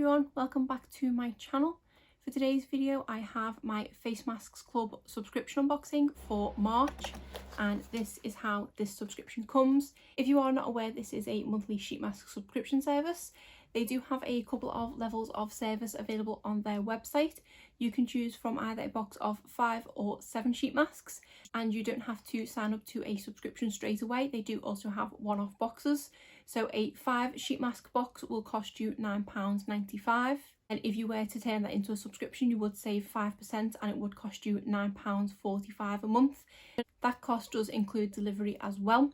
everyone, welcome back to my channel. For today's video I have my Face Masks Club subscription unboxing for March, and this is how this subscription comes. If you are not aware, this is a monthly sheet mask subscription service. They do have a couple of levels of service available on their website. You can choose from either a box of 5 or 7 sheet masks, and you don't have to sign up to a subscription straight away. They do also have one-off boxes. So a 5 sheet mask box will cost you £9.95, and if you were to turn that into a subscription you would save 5% and it would cost you £9.45 a month. That cost does include delivery as well.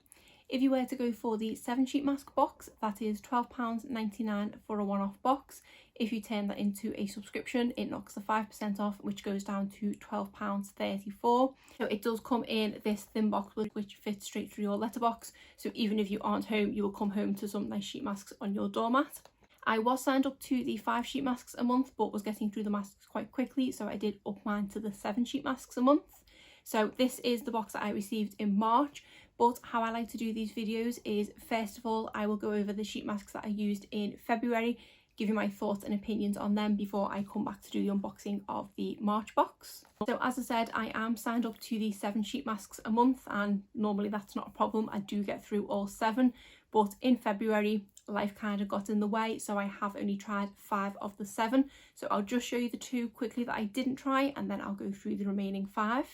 If you were to go for the 7 sheet mask box, that is £12.99 for a one-off box. If you turn that into a subscription, it knocks the 5% off, which goes down to £12.34. So it does come in this thin box which fits straight through your letterbox. So even if you aren't home, you will come home to some nice sheet masks on your doormat. I was signed up to the 5 sheet masks a month, but was getting through the masks quite quickly, so I did up mine to the 7 sheet masks a month. So this is the box that I received in March. But how I like to do these videos is, first of all, I will go over the sheet masks that I used in February, give you my thoughts and opinions on them before I come back to do the unboxing of the March box. So as I said, I am signed up to the 7 sheet masks a month, and normally that's not a problem. I do get through all 7, but in February life kind of got in the way, so I have only tried 5 of the 7. So I'll just show you the 2 quickly that I didn't try, and then I'll go through the remaining 5.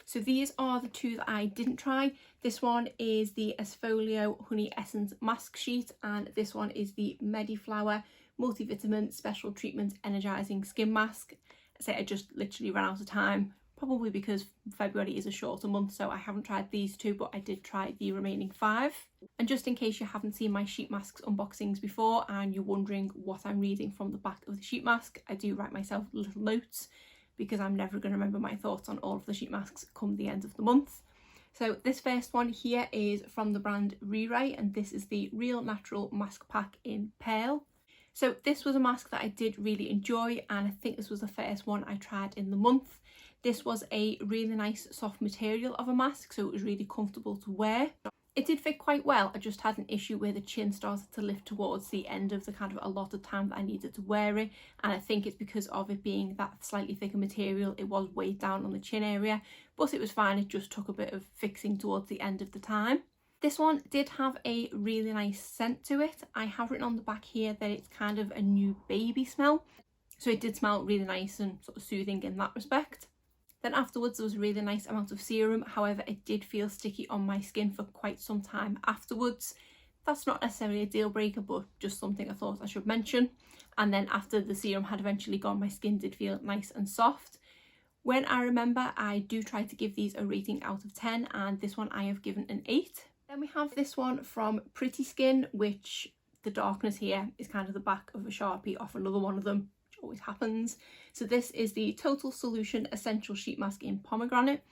So these are the 2 that I didn't try. This one is the Esfolio Honey Essence Mask Sheet, and this one is the Mediflower Multivitamin Special Treatment Energizing Skin Mask. I just literally ran out of time, probably because February is a shorter month, so I haven't tried these 2, but I did try the remaining 5. And just in case you haven't seen my sheet masks unboxings before and you're wondering what I'm reading from the back of the sheet mask, I do write myself little notes, because I'm never going to remember my thoughts on all of the sheet masks come the end of the month. So this first one here is from the brand Rewrite, and this is the Real Natural Mask Pack in Pearl. So this was a mask that I did really enjoy, and I think this was the first one I tried in the month. This was a really nice soft material of a mask, so it was really comfortable to wear. It did fit quite well. I just had an issue where the chin started to lift towards the end of the kind of allotted time that I needed to wear it, and I think it's because of it being that slightly thicker material. It was weighed down on the chin area, but it was fine. It just took a bit of fixing towards the end of the time. This one did have a really nice scent to it. I have written on the back here that it's kind of a new baby smell, so it did smell really nice and sort of soothing in that respect. Then afterwards there was a really nice amount of serum, however it did feel sticky on my skin for quite some time afterwards. That's not necessarily a deal breaker, but just something I thought I should mention. And then after the serum had eventually gone, my skin did feel nice and soft. When I remember, I do try to give these a rating out of 10, and this one I have given an 8. Then we have this one from Pretty Skin, which the darkness here is kind of the back of a Sharpie off another one of them, always happens. So this is the Total Solution Essential Sheet Mask in Pomegranate.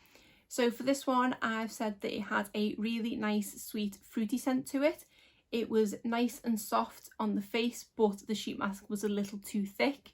So for this one, I've said that it had a really nice sweet fruity scent to it. It was nice and soft on the face, but the sheet mask was a little too thick.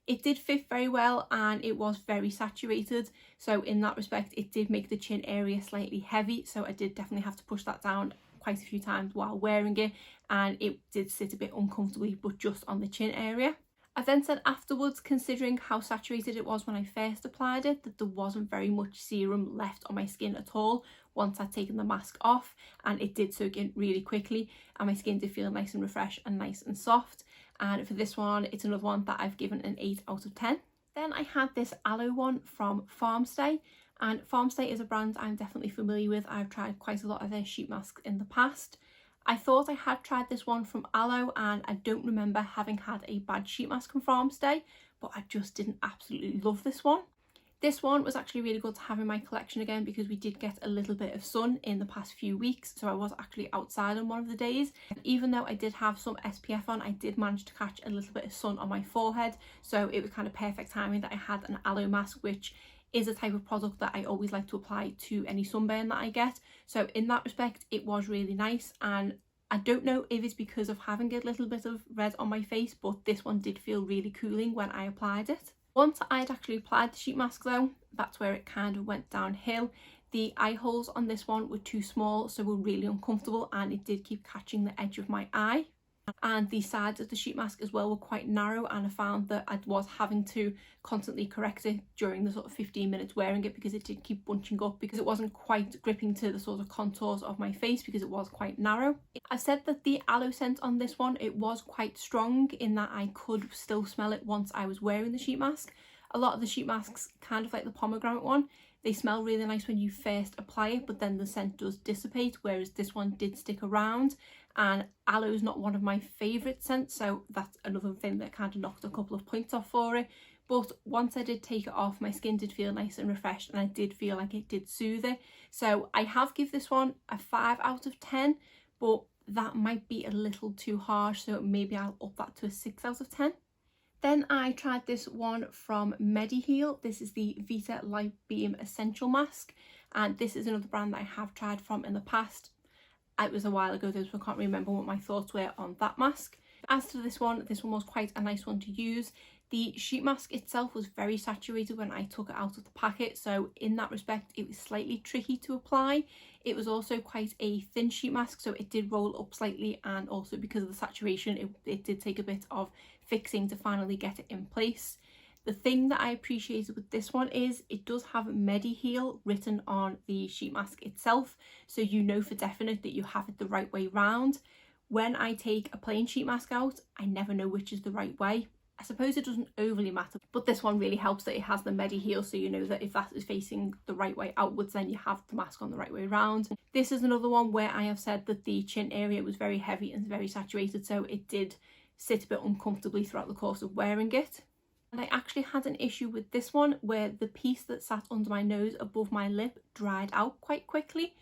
It did fit very well, and it was very saturated, so in that respect it did make the chin area slightly heavy, so I did definitely have to push that down quite a few times while wearing it, and it did sit a bit uncomfortably, but just on the chin area. I then said afterwards, considering how saturated it was when I first applied it, that there wasn't very much serum left on my skin at all once I'd taken the mask off, and it did soak in really quickly, and my skin did feel nice and refreshed and nice and soft. And for this one, it's another one that I've given an 8 out of 10. Then I had this Aloe one from Farmstay, and Farmstay is a brand I'm definitely familiar with. I've tried quite a lot of their sheet masks in the past. I thought I had tried this one from Aloe, and I don't remember having had a bad sheet mask from Farmstay, but I just didn't absolutely love this one. This one was actually really good to have in my collection again, because we did get a little bit of sun in the past few weeks, so I was actually outside on one of the days. Even though I did have some SPF on, I did manage to catch a little bit of sun on my forehead, so it was kind of perfect timing that I had an Aloe mask, which is a type of product that I always like to apply to any sunburn that I get. So in that respect it was really nice, and I don't know if it's because of having a little bit of red on my face, but this one did feel really cooling when I applied it. Once I'd actually applied the sheet mask though, that's where it kind of went downhill. The eye holes on this one were too small, so were really uncomfortable, and it did keep catching the edge of my eye. And the sides of the sheet mask as well were quite narrow, and I found that I was having to constantly correct it during the sort of 15 minutes wearing it because it did keep bunching up, because it wasn't quite gripping to the sort of contours of my face because it was quite narrow. I said that the aloe scent on this one, it was quite strong in that I could still smell it once I was wearing the sheet mask. A lot of the sheet masks, kind of like the pomegranate one, they smell really nice when you first apply it, but then the scent does dissipate, whereas this one did stick around. And aloe is not one of my favourite scents, so that's another thing that kind of knocked a couple of points off for it. But once I did take it off, my skin did feel nice and refreshed, and I did feel like it did soothe it. So I have give this one a 5 out of 10, but that might be a little too harsh, so maybe I'll up that to a 6 out of 10. Then I tried this one from Mediheal. This is the Vita Light Beam Essential Mask, and this is another brand that I have tried from in the past. It was a while ago though, so I can't remember what my thoughts were on that mask. As to this one was quite a nice one to use. The sheet mask itself was very saturated when I took it out of the packet, so in that respect it was slightly tricky to apply. It was also quite a thin sheet mask, so it did roll up slightly, and also because of the saturation it did take a bit of fixing to finally get it in place. The thing that I appreciated with this one is it does have Mediheal written on the sheet mask itself, so you know for definite that you have it the right way round. When I take a plain sheet mask out, I never know which is the right way. I suppose it doesn't overly matter, but this one really helps that it has the Mediheal, so you know that if that is facing the right way outwards, then you have the mask on the right way around. This is another one where I have said that the chin area was very heavy and very saturated, so it did sit a bit uncomfortably throughout the course of wearing it. And I actually had an issue with this one where the piece that sat under my nose above my lip dried out quite quickly.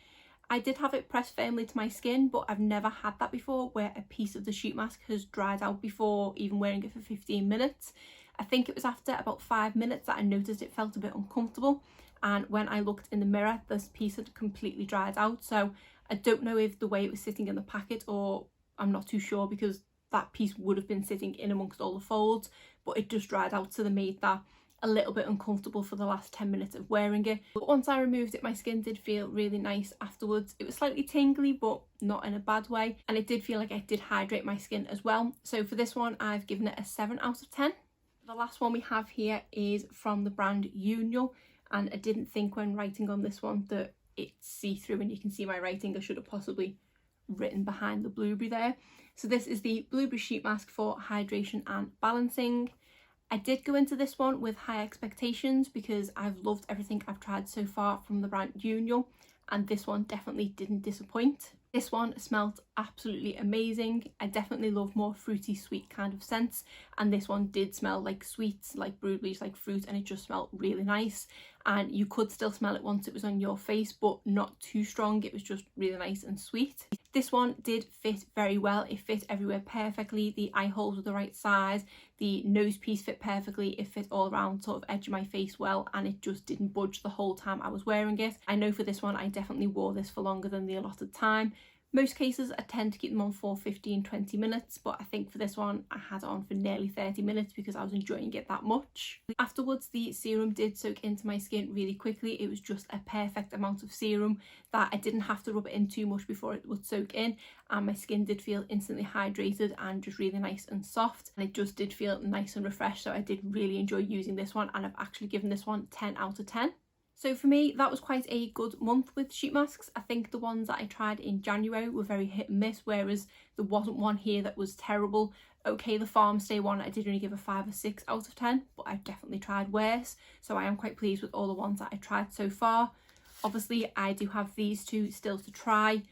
I did have it pressed firmly to my skin, but I've never had that before where a piece of the sheet mask has dried out before even wearing it for 15 minutes. I think it was after about 5 minutes that I noticed it felt a bit uncomfortable, and when I looked in the mirror this piece had completely dried out. So I don't know if the way it was sitting in the packet, or I'm not too sure, because that piece would have been sitting in amongst all the folds, but it just dried out, so they made that a little bit uncomfortable for the last 10 minutes of wearing it. But once I removed it, my skin did feel really nice afterwards. It was slightly tingly, but not in a bad way, and it did feel like it did hydrate my skin as well. So for this one I've given it a 7 out of 10. The last one we have here is from the brand Untitled, and I didn't think when writing on this one that it's see-through and you can see my writing. I should have possibly written behind the blueberry there. So this is the blueberry sheet mask for hydration and balancing. I did go into this one with high expectations because I've loved everything I've tried so far from the brand Untitled, and this one definitely didn't disappoint. This one smelled absolutely amazing. I definitely love more fruity sweet kind of scents, and this one did smell like sweets, like blueberries, like fruit, and it just smelled really nice. And you could still smell it once it was on your face, but not too strong. It was just really nice and sweet. This one did fit very well. It fit everywhere perfectly. The eye holes were the right size. The nose piece fit perfectly. It fit all around sort of edge of my face well, and it just didn't budge the whole time I was wearing it. I know for this one I definitely wore this for longer than the allotted time. Most cases I tend to keep them on for 15-20 minutes, but I think for this one I had it on for nearly 30 minutes because I was enjoying it that much. Afterwards the serum did soak into my skin really quickly. It was just a perfect amount of serum that I didn't have to rub it in too much before it would soak in, and my skin did feel instantly hydrated and just really nice and soft, and it just did feel nice and refreshed. So I did really enjoy using this one, and I've actually given this one 10 out of 10. So for me, that was quite a good month with sheet masks. I think the ones that I tried in January were very hit and miss, whereas there wasn't one here that was terrible. Okay, the Farmstay one I did only give a 5 or 6 out of 10, but I've definitely tried worse. So I am quite pleased with all the ones that I tried so far. Obviously, I do have these two still to try.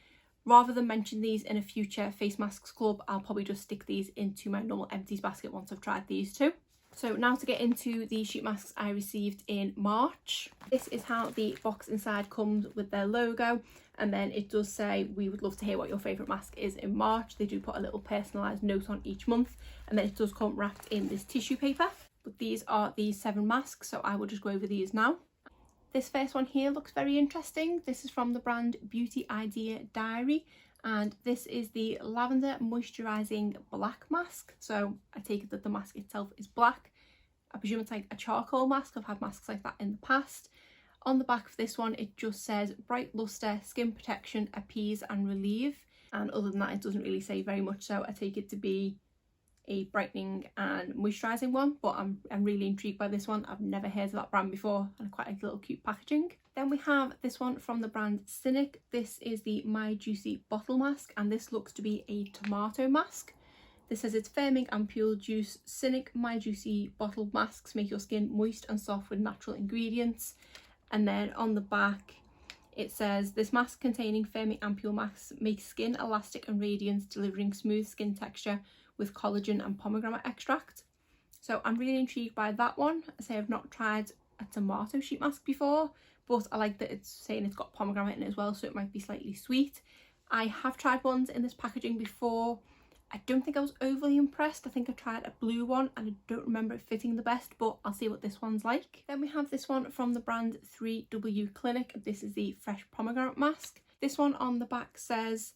Rather than mention these in a future Face Masks Club, I'll probably just stick these into my normal empties basket once I've tried these two. So now to get into the sheet masks I received in March. This is how the box inside comes with their logo, and then it does say we would love to hear what your favourite mask is in March. They do put a little personalised note on each month, and then it does come wrapped in this tissue paper. But these are the 7 masks, so I will just go over these now. This first one here looks very interesting. This is from the brand Beauty Idea Diary, and this is the Lavender Moisturising Black Mask. So I take it that the mask itself is black. I presume it's like a charcoal mask. I've had masks like that in the past. On the back of this one it just says Bright Luster, Skin Protection, Appease and Relieve. and other than that it doesn't really say very much, so I take it to be a brightening and moisturising one, but I'm really intrigued by this one. I've never heard of that brand before, and quite a little cute packaging. Then we have this one from the brand Cynic. This is the My Juicy Bottle Mask, and this looks to be a tomato mask. This says it's firming and pure juice. Cynic My Juicy Bottle Masks make your skin moist and soft with natural ingredients. And then on the back it says this mask containing firming ampule masks makes skin elastic and radiant, delivering smooth skin texture with collagen and pomegranate extract. So I'm really intrigued by that one. I say I've not tried a tomato sheet mask before, but I like that it's saying it's got pomegranate in it as well, so it might be slightly sweet. I have tried ones in this packaging before. I don't think I was overly impressed. I think I tried a blue one and I don't remember it fitting the best, but I'll see what this one's like. Then we have this one from the brand 3W Clinic. This is the Fresh Pomegranate Mask. This one on the back says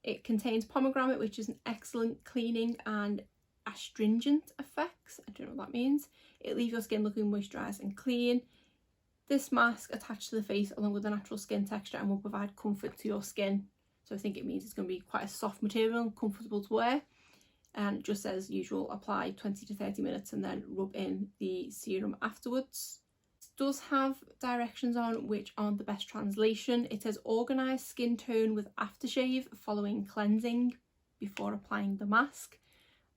it contains pomegranate, which is an excellent cleaning and astringent effects. I don't know what that means. It'll leave your skin looking moisturised and clean. This mask attached to the face along with the natural skin texture and will provide comfort to your skin. So I think it means it's going to be quite a soft material and comfortable to wear. And it just says usual, apply 20 to 30 minutes and then rub in the serum afterwards. Does have directions on which aren't the best translation. It says organise skin tone with aftershave following cleansing before applying the mask.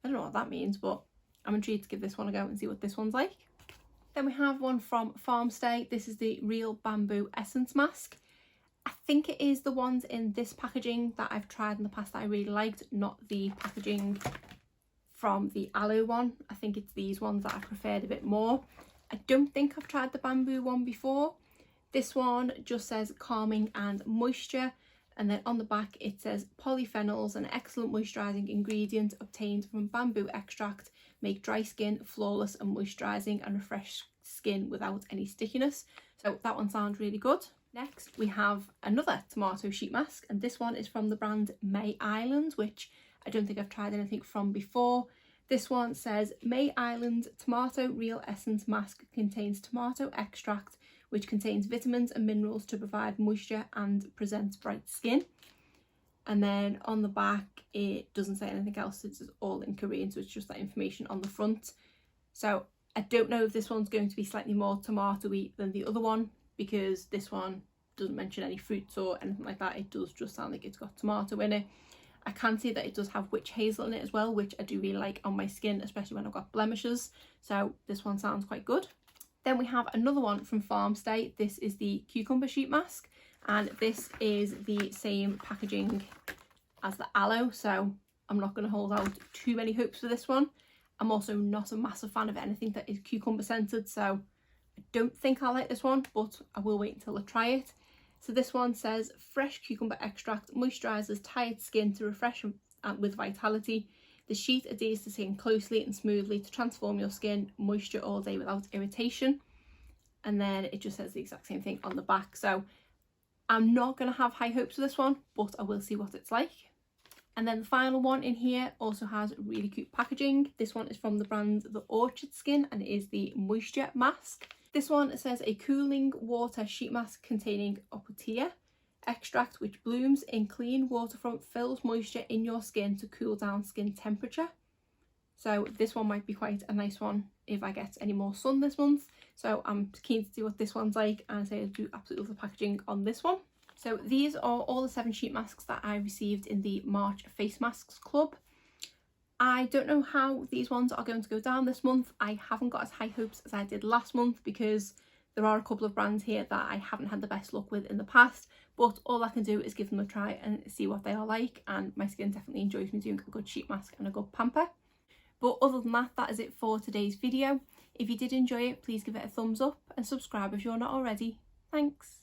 I don't know what that means, but I'm intrigued to give this one a go and see what this one's like. Then we have one from Farmstay. This is the Real Bamboo Essence Mask. I think it is the ones in this packaging that I've tried in the past that I really liked, not the packaging from the Aloe one. I think it's these ones that I preferred a bit more. I don't think I've tried the bamboo one before. This one just says calming and moisture, and then on the back it says polyphenols, an excellent moisturising ingredient obtained from bamboo extract, make dry skin flawless and moisturising and refresh skin without any stickiness. So that one sounds really good. Next we have another tomato sheet mask, and this one is from the brand May Island, which I don't think I've tried anything from before. This one says May Island Tomato Real Essence Mask contains tomato extract which contains vitamins and minerals to provide moisture and present bright skin. And then on the back it doesn't say anything else, it's all in Korean, so it's just that information on the front. So I don't know if this one's going to be slightly more tomatoey than the other one, because this one doesn't mention any fruits or anything like that. It does just sound like it's got tomato in it. I can see that it does have witch hazel in it as well, which I do really like on my skin, especially when I've got blemishes. So this one sounds quite good. Then we have another one from Farmstay. This is the Cucumber Sheet Mask, and this is the same packaging as the Aloe, so I'm not going to hold out too many hopes for this one. I'm also not a massive fan of anything that is cucumber scented, so I don't think I'll like this one, but I will wait until I try it. So this one says fresh cucumber extract moisturises tired skin to refresh with vitality. The sheet adheres to skin closely and smoothly to transform your skin moisture all day without irritation. And then it just says the exact same thing on the back. So I'm not going to have high hopes for this one, but I will see what it's like. And then the final one in here also has really cute packaging. This one is from the brand The Orchard Skin, and it is the Moisture Mask. This one says a cooling water sheet mask containing Opotea extract which blooms in clean waterfront, fills moisture in your skin to cool down skin temperature. So this one might be quite a nice one if I get any more sun this month. So I'm keen to see what this one's like, and I say I do absolutely love the packaging on this one. So these are all the 7 sheet masks that I received in the March Face Masks Club. I don't know how these ones are going to go down this month. I haven't got as high hopes as I did last month because there are a couple of brands here that I haven't had the best luck with in the past, but all I can do is give them a try and see what they are like, and my skin definitely enjoys me doing a good sheet mask and a good pamper. But other than that, that is it for today's video. If you did enjoy it, please give it a thumbs up and subscribe if you're not already. Thanks.